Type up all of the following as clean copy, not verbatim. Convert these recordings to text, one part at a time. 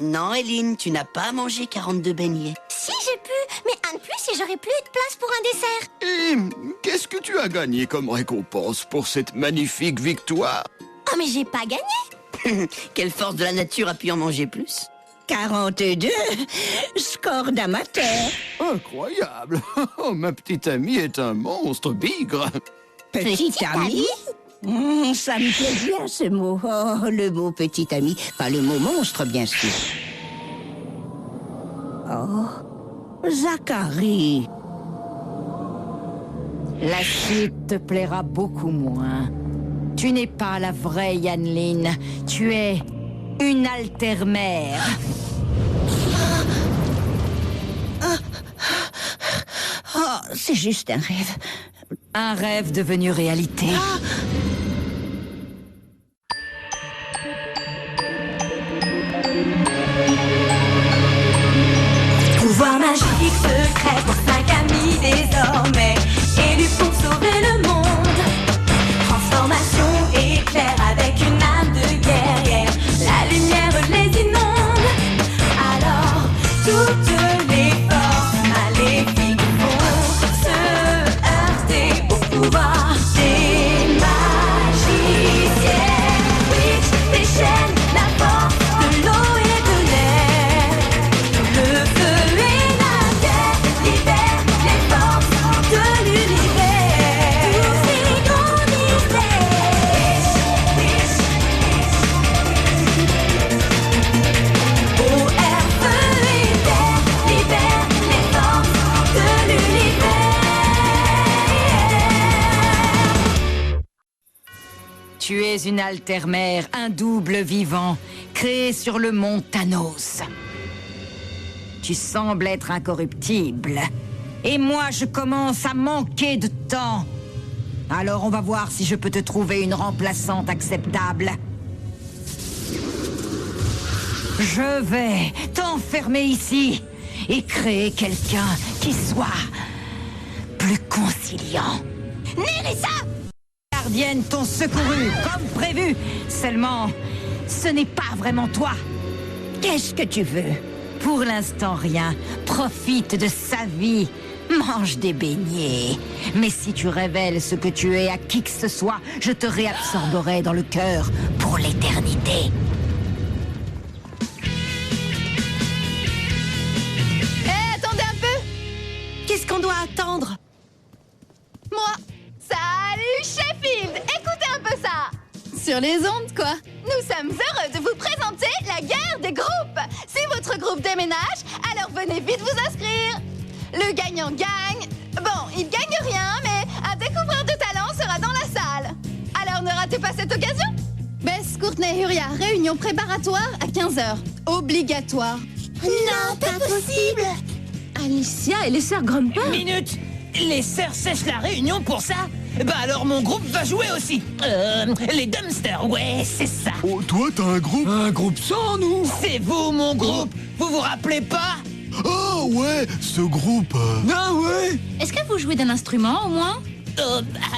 Non, Eline, tu n'as pas mangé 42 beignets. Si, j'ai pu, mais un de plus et j'aurais plus eu de place pour un dessert. Et qu'est-ce que tu as gagné comme récompense pour cette magnifique victoire? Oh, mais j'ai pas gagné. Quelle force de la nature a pu en manger plus? 42, score d'amateur. Incroyable! Oh, ma petite amie est un monstre bigre. Petit ami? Ça me plaît bien ce mot. Oh, le mot petit ami. Pas le mot monstre, bien sûr. Oh, Zacharie. La suite te plaira beaucoup moins. Tu n'es pas la vraie Yann-Lyn. Tu es une altermère. Oh, c'est juste un rêve. Un rêve devenu réalité. Pouvoir magique secret pour 5 amis désormais, élus pour sauver le monde. Transformation éclair avec une âme de guerrière. La lumière les inonde. Alors toutes les forces maléfiques vont se heurter au pouvoir des magiciens. Witch déchaîne la force de l'eau et de l'air. Le feu et la terre libèrent les forces de l'univers. Tous ces grands mystères. Eau, air, feu et terre libèrent les forces de l'univers. Tu es une altermère, un double vivant, créé sur le mont Thanos. Tu sembles être incorruptible. Et moi, je commence à manquer de temps. Alors on va voir si je peux te trouver une remplaçante acceptable. Je vais t'enfermer ici et créer quelqu'un qui soit plus conciliant. Nerissa! Gardiennes t'ont secouru, comme prévu. Seulement, ce n'est pas vraiment toi. Qu'est-ce que tu veux? Pour l'instant, rien. Profite de sa vie. Mange des beignets. Mais si tu révèles ce que tu es à qui que ce soit, je te réabsorberai dans le cœur pour l'éternité. Attendez un peu. Qu'est-ce qu'on doit attendre? Moi. Salut Sheffield. Écoutez un peu ça. Sur les ondes, quoi. Nous sommes heureux de vous présenter la guerre des groupes. Si votre groupe déménage, alors venez vite vous inscrire. Le gagnant gagne. Bon, il gagne rien, mais un découvreur de talent sera dans la salle. Alors ne ratez pas cette occasion. Bess, Courtney, Huria, réunion préparatoire à 15h. Obligatoire. Non, pas possible. Alicia et les sœurs Grumper. Minute! Les sœurs sèchent la réunion pour ça? Bah alors mon groupe va jouer aussi. Les Dumpsters, ouais, c'est ça. Oh, toi, t'as un groupe? Un groupe sans nous? C'est vous, mon groupe. Vous vous rappelez pas? Oh, ouais, ce groupe. Ah ouais. Est-ce que vous jouez d'un instrument au moins?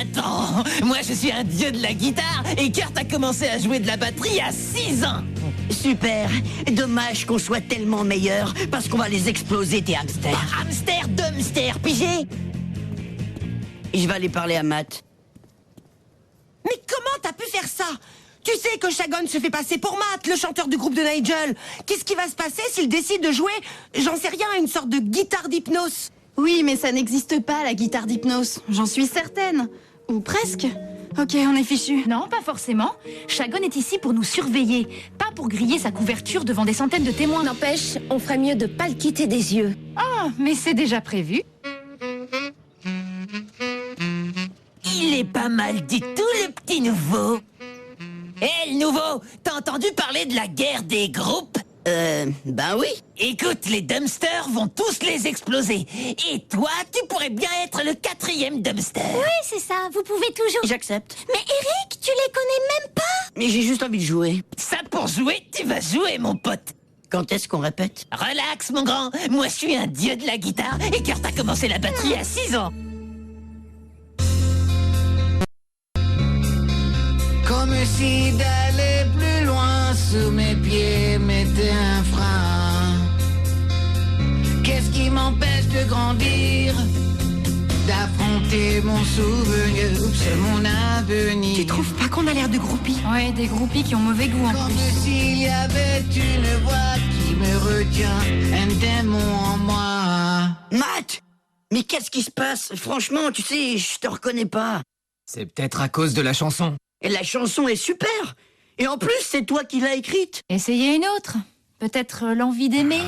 Attends, moi je suis un dieu de la guitare et Kurt a commencé à jouer de la batterie à 6 ans. Super. Dommage qu'on soit tellement meilleurs parce qu'on va les exploser, tes hamsters. Hamster, dumpster, pigé. Je vais aller parler à Matt. Mais comment t'as pu faire ça? Tu sais que Shagon se fait passer pour Matt, le chanteur du groupe de Nigel. Qu'est-ce qui va se passer s'il décide de jouer, j'en sais rien, une sorte de guitare d'hypnose? Oui, mais ça n'existe pas, la guitare d'hypnose. J'en suis certaine. Ou presque. Ok, on est fichu. Non, pas forcément. Shagon est ici pour nous surveiller, pas pour griller sa couverture devant des centaines de témoins. N'empêche, on ferait mieux de pas le quitter des yeux. Ah, mais c'est déjà prévu. Il est pas mal du tout, le petit nouveau. Hé, le nouveau, t'as entendu parler de la guerre des groupes? Ben oui. Écoute, les dumpsters vont tous les exploser. Et toi, tu pourrais bien être le 4e dumpster. Oui, c'est ça, vous pouvez toujours... J'accepte. Mais Eric, tu les connais même pas. Mais j'ai juste envie de jouer. Ça, pour jouer, tu vas jouer, mon pote. Quand est-ce qu'on répète? Relax, mon grand. Moi, je suis un dieu de la guitare et Kurt a commencé la batterie à 6 ans. de grandir, d'affronter mon souvenir, mon avenir. Tu trouves pas qu'on a l'air de groupies? Ouais, des groupies qui ont mauvais goût en Comme plus. s'il y avait une voix qui me retient, un démon en moi. Matt! Mais qu'est-ce qui se passe? Franchement, tu sais, je te reconnais pas. C'est peut-être à cause de la chanson. Et la chanson est super! Et en plus, c'est toi qui l'as écrite! Essayez une autre. Peut-être l'envie d'aimer.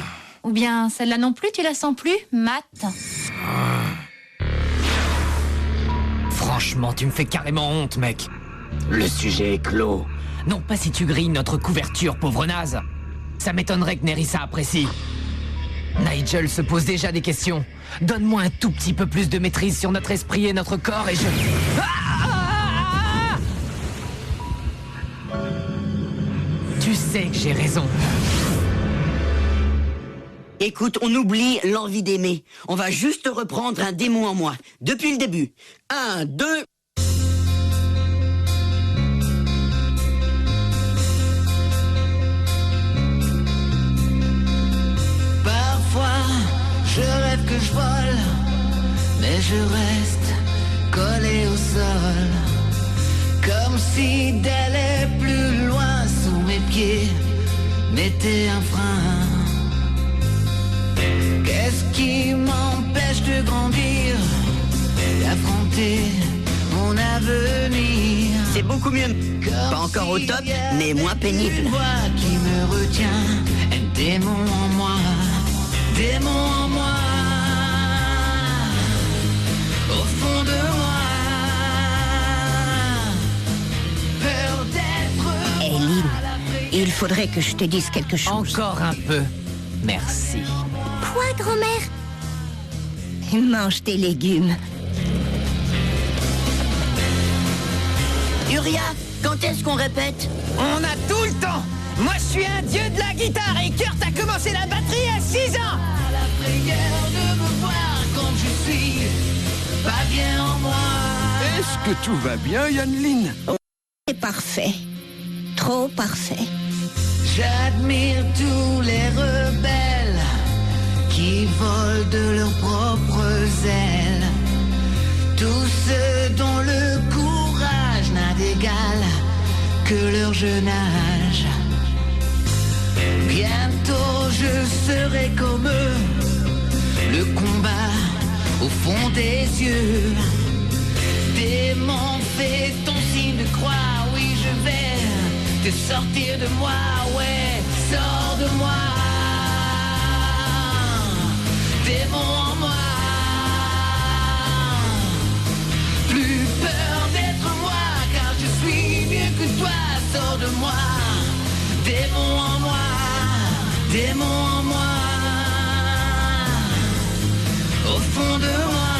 Ou bien celle-là non plus, tu la sens plus, Matt? Franchement, tu me fais carrément honte, mec. Le sujet est clos. Non pas si tu grilles notre couverture, pauvre naze. Ça m'étonnerait que Nerissa apprécie. Nigel se pose déjà des questions. Donne-moi un tout petit peu plus de maîtrise sur notre esprit et notre corps et je... Tu sais que j'ai raison. Écoute, on oublie l'envie d'aimer. On va juste reprendre un démon en moi. Depuis le début. 1, 2... Parfois, je rêve que je vole, mais je reste collé au sol. Comme si d'aller plus loin sous mes pieds n'était un frein. Qu'est-ce qui m'empêche de grandir, d'affronter mon avenir? C'est beaucoup mieux. Pas encore au top, mais moins pénible. Une voix qui me retient, un démon en moi, démon en moi, au fond de moi, peur d'être. Hé, Lynn, il faudrait que je te dise quelque chose. Encore un peu. Merci. Quoi, grand-mère? Mange tes légumes. Uria, quand est-ce qu'on répète? On a tout le temps. Moi, je suis un dieu de la guitare et Kurt a commencé la batterie à 6 ans. À la prière de me voir comme je suis, pas bien en moi. Est-ce que tout va bien, Yann-Lynn? C'est parfait. Trop parfait. J'admire tous les rebelles qui volent de leurs propres ailes, tous ceux dont le courage n'a d'égal que leur jeune âge. Bientôt je serai comme eux, le combat au fond des yeux. Démon, fais ton signe de croix, oui je vais te sortir de moi, ouais, sors de moi. Démon en moi, plus peur d'être moi, car je suis mieux que toi, sors de moi. Démon en moi, démon en moi, au fond de moi.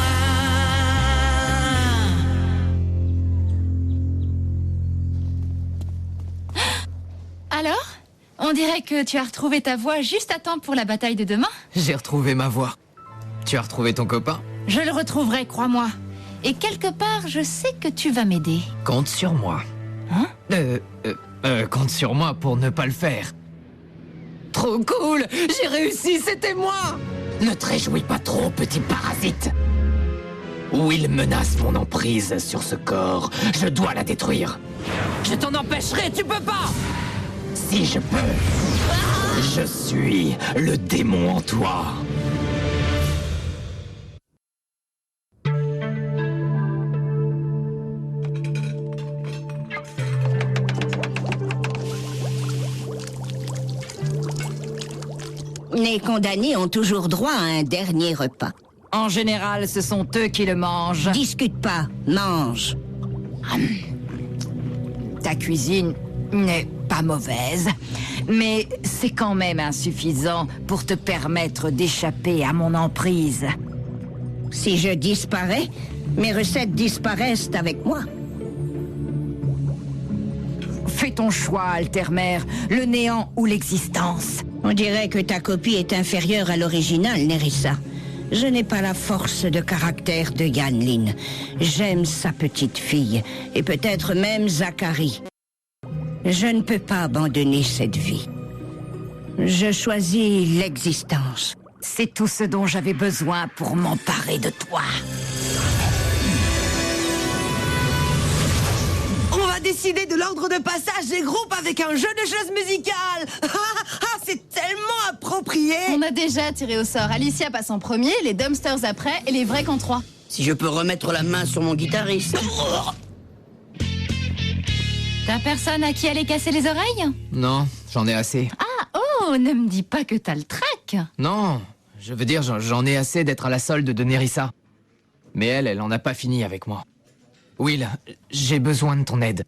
Alors? On dirait que tu as retrouvé ta voix juste à temps pour la bataille de demain. J'ai retrouvé ma voix. Tu as retrouvé ton copain? Je le retrouverai, crois-moi. Et quelque part, je sais que tu vas m'aider. Compte sur moi. Hein? Compte sur moi pour ne pas le faire. Trop cool! J'ai réussi, c'était moi! Ne te réjouis pas trop, petit parasite. Will menace mon emprise sur ce corps. Je dois la détruire. Je t'en empêcherai, tu peux pas! Si je peux. Je suis le démon en toi. Les condamnés ont toujours droit à un dernier repas. En général, ce sont eux qui le mangent. Discute pas, mange. Ta cuisine n'est pas mauvaise, mais c'est quand même insuffisant pour te permettre d'échapper à mon emprise. Si je disparais, mes recettes disparaissent avec moi. Fais ton choix, Altermère, le néant ou l'existence. On dirait que ta copie est inférieure à l'original, Nerissa. Je n'ai pas la force de caractère de Yann-Lynn. J'aime sa petite fille, et peut-être même Zachary. Je ne peux pas abandonner cette vie. Je choisis l'existence. C'est tout ce dont j'avais besoin pour m'emparer de toi. On va décider de l'ordre de passage des groupes avec un jeu de choses musicales. C'est tellement approprié. On a déjà tiré au sort. Alicia passe en premier, les Dumpsters après et les vrais qu'en 3. Si je peux remettre la main sur mon guitariste. T'as personne à qui aller casser les oreilles? Non, j'en ai assez. Ah, oh, ne me dis pas que t'as le trac. Non, je veux dire, j'en ai assez d'être à la solde de Nerissa. Mais elle en a pas fini avec moi. Will, j'ai besoin de ton aide.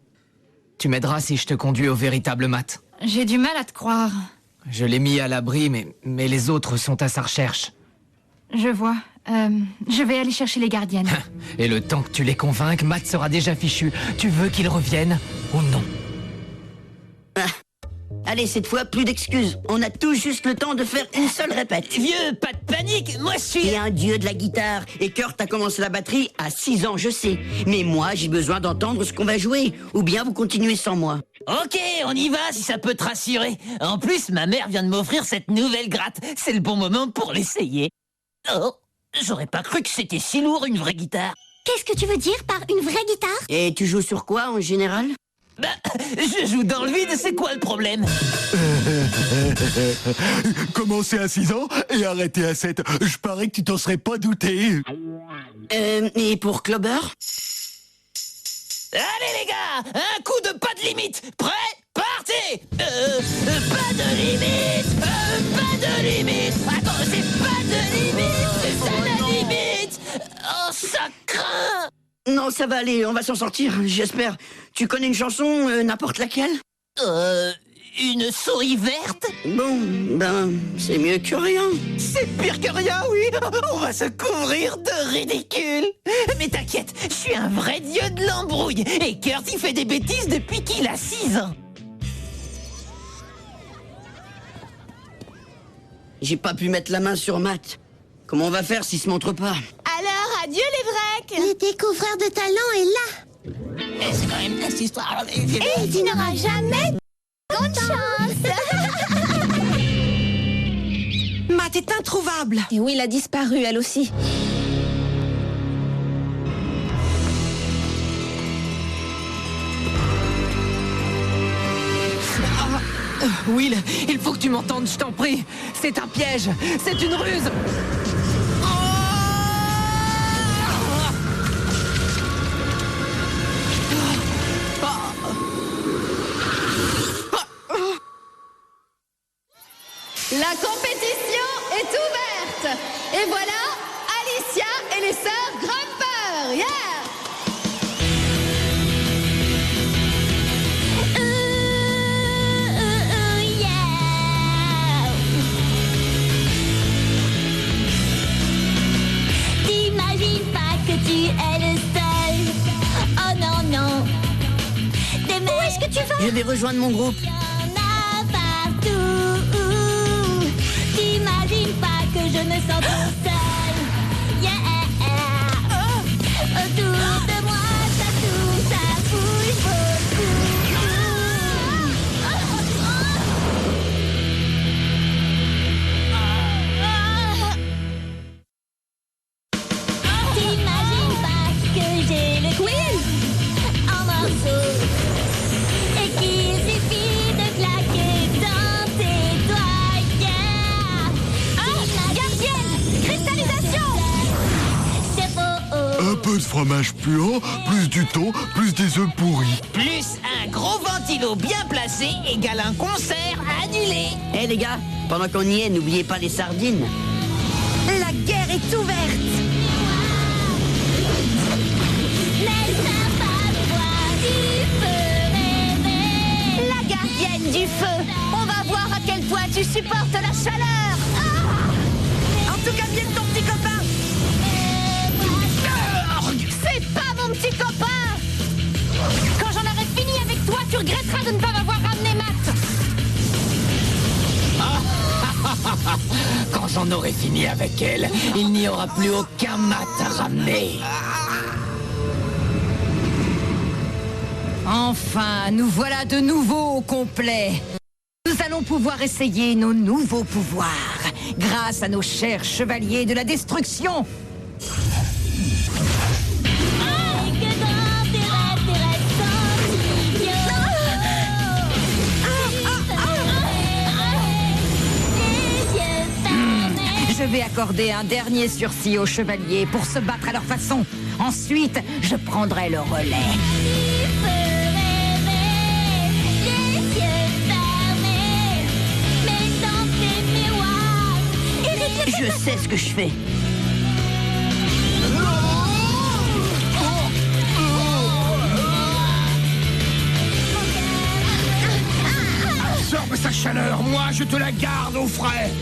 Tu m'aideras si je te conduis au véritable Matt. J'ai du mal à te croire. Je l'ai mis à l'abri, mais les autres sont à sa recherche. Je vois. Je vais aller chercher les gardiennes. Et le temps que tu les convainques, Matt sera déjà fichu. Tu veux qu'il revienne ou non? Allez, cette fois, plus d'excuses. On a tout juste le temps de faire une seule répète. Vieux, pas de panique, moi je suis... T'es un dieu de la guitare. Et Kurt a commencé la batterie à 6 ans, je sais. Mais moi, j'ai besoin d'entendre ce qu'on va jouer. Ou bien vous continuez sans moi. Ok, on y va si ça peut te rassurer. En plus, ma mère vient de m'offrir cette nouvelle gratte. C'est le bon moment pour l'essayer. Oh, j'aurais pas cru que c'était si lourd une vraie guitare. Qu'est-ce que tu veux dire par une vraie guitare? Et tu joues sur quoi, en général? Bah, je joue dans le vide, c'est quoi le problème? Commencer à 6 ans et arrêter à 7. Je parie que tu t'en serais pas douté. Et pour Clobber? Allez les gars, un coup de pas de limite. Prêt? Partez! Pas de limite! Pas de limite! Attends, c'est pas de limite! C'est ça la limite! Oh, ça craint! Non, ça va aller, on va s'en sortir, j'espère. Tu connais une chanson, n'importe laquelle? Une souris verte? Bon, ben, c'est mieux que rien. C'est pire que rien, oui! On va se couvrir de ridicule! Mais t'inquiète, je suis un vrai dieu de l'embrouille! Et Kurt, il fait des bêtises depuis qu'il a 6 ans! J'ai pas pu mettre la main sur Matt. Comment on va faire s'il se montre pas? Alors, adieu les Vrecs. Le découvreur de talent est là. Et c'est quand même cette histoire... Et tu n'auras jamais grande chance. Matt est introuvable. Et Will a disparu, elle aussi. Will, il faut que tu m'entendes, je t'en prie. C'est un piège, c'est une ruse. La compétition est ouverte. Et voilà, Alicia et les sœurs Grumper. Yeah! Yeah. T'imagines pas que tu es le seul. Oh non, non. Où est-ce que tu vas? Je vais rejoindre mon groupe. T'imagines pas que je me sens trop seule. Yeah. Autour de moi, ça tourne, ça bouge beaucoup. T'imagines pas que j'ai le cœur en morceaux et qu'il suffit de claquer dans tes doigts. Gardienne! Cristallisation! C'est beau! Un peu de fromage puant, plus du thon, plus des œufs pourris. Plus un gros ventilo bien placé égale un concert annulé. Eh les gars, pendant qu'on y est, n'oubliez pas les sardines. La guerre est ouverte. Mais ça va me voir du feu rêver. La gardienne du feu. On va voir à quel point tu supportes la chaleur. En tout cas, viens ton petit copain. C'est pas mon petit copain. Quand j'en aurai fini avec toi, tu regretteras de ne pas m'avoir ramené Matt. Quand j'en aurai fini avec elle, il n'y aura plus aucun Matt à ramener. Enfin, nous voilà de nouveau au complet. Nous allons pouvoir essayer nos nouveaux pouvoirs grâce à nos chers chevaliers de la destruction. Je vais accorder un dernier sursis aux chevaliers pour se battre à leur façon. Ensuite, je prendrai le relais. Je sais ce que je fais. Absorbe sa chaleur, moi je te la garde au frais.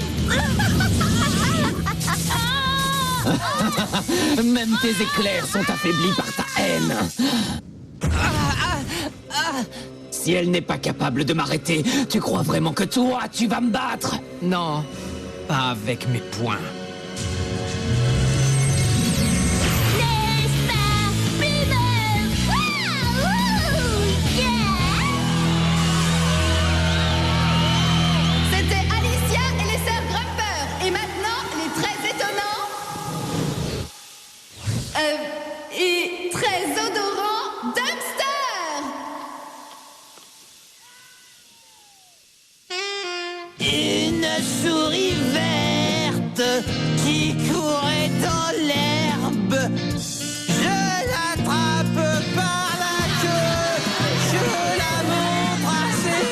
Même tes éclairs sont affaiblis par ta haine. Si elle n'est pas capable de m'arrêter, tu crois vraiment que toi, tu vas me battre? Non, pas avec mes poings. C'était Alicia et les sœurs Grumper. Et maintenant, les très étonnants... et très odorants Dumpster. Une souris verte qui courait dans l'herbe. Je l'attrape par la queue, je la montre assez.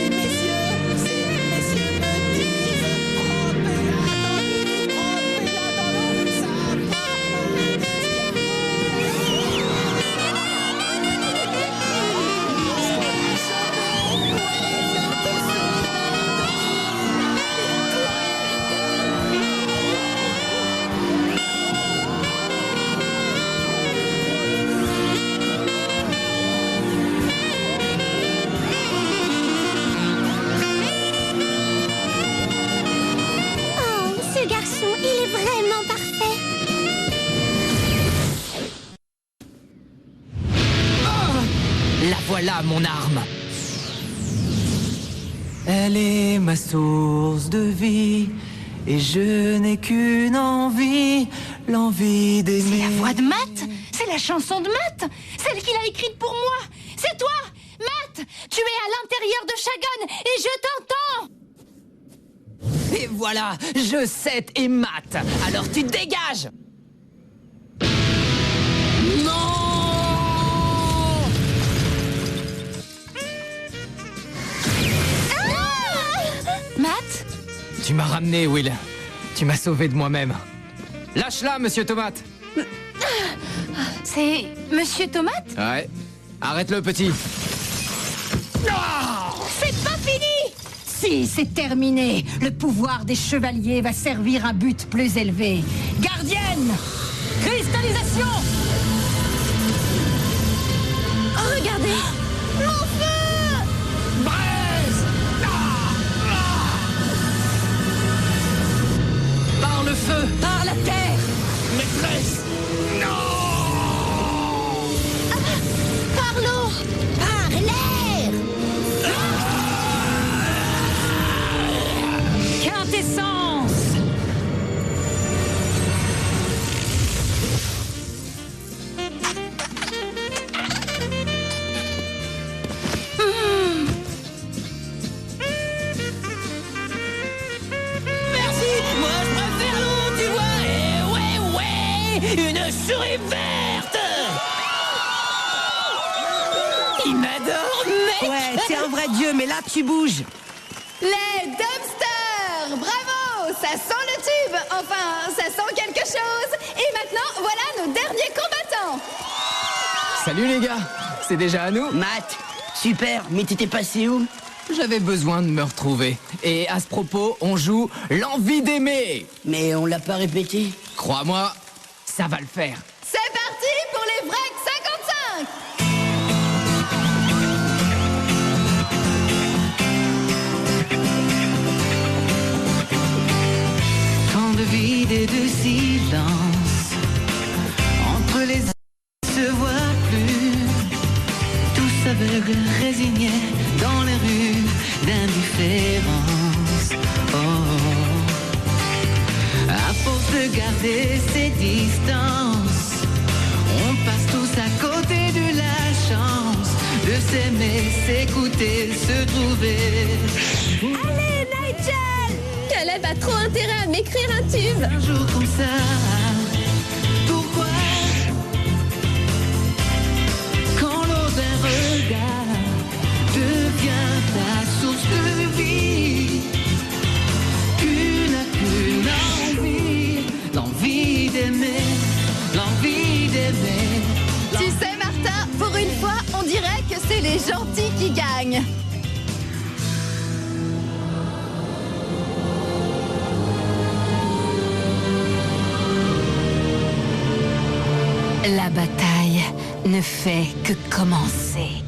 Messieurs, me disent, trempez-la dans l'eau, ça Oh, ce garçon, il est vraiment parfait. La voilà, mon arme. Elle est ma source de vie, et je n'ai qu'une envie, l'envie d'aimer. C'est la voix de Matt. C'est la chanson de Matt. Celle qu'il a écrite pour moi. C'est toi, Matt. Tu es à l'intérieur de Shagon et je t'entends. Et voilà, je sais et Matt. Alors tu dégages. Matt? Tu m'as ramené, Will. Tu m'as sauvé de moi-même. Lâche-la, monsieur Tomate. C'est Monsieur Tomate? Ouais. Arrête-le, petit. C'est pas fini! Si, c'est terminé. Le pouvoir des chevaliers va servir un but plus élevé. Gardienne! Cristallisation! Oh, regardez! Mon feu! Braise! Par le feu. Par la terre! maîtresse. Par l'eau! Par l'air! Quintessence! Merci, moi je préfère l'eau, tu vois. Et ouais, une souris verte. Il m'adore, mec. Ouais, t'es un vrai dieu, mais là, tu bouges. Les Dumpsters. Bravo! Ça sent le tube. Enfin, ça sent quelque chose. Et maintenant, voilà nos derniers combattants. Salut les gars. C'est déjà à nous. Matt, super, mais t'étais passé où? J'avais besoin de me retrouver. Et à ce propos, on joue l'envie d'aimer. Mais on l'a pas répété. Crois-moi, ça va le faire. C'est parti pour les vrais 55. Tant de vide et de silence entre de garder ses distances. On passe tous à côté de la chance de s'aimer, s'écouter, se trouver. Allez, Nigel! Caleb a trop intérêt à m'écrire un tube. Un jour comme ça, pourquoi? Quand l'eau d'un regard devient ta source de vie, tu n'as qu'une envie, l'envie d'aimer, l'envie d'aimer. Tu sais, Martin, pour une fois, on dirait que c'est les gentils qui gagnent. La bataille ne fait que commencer.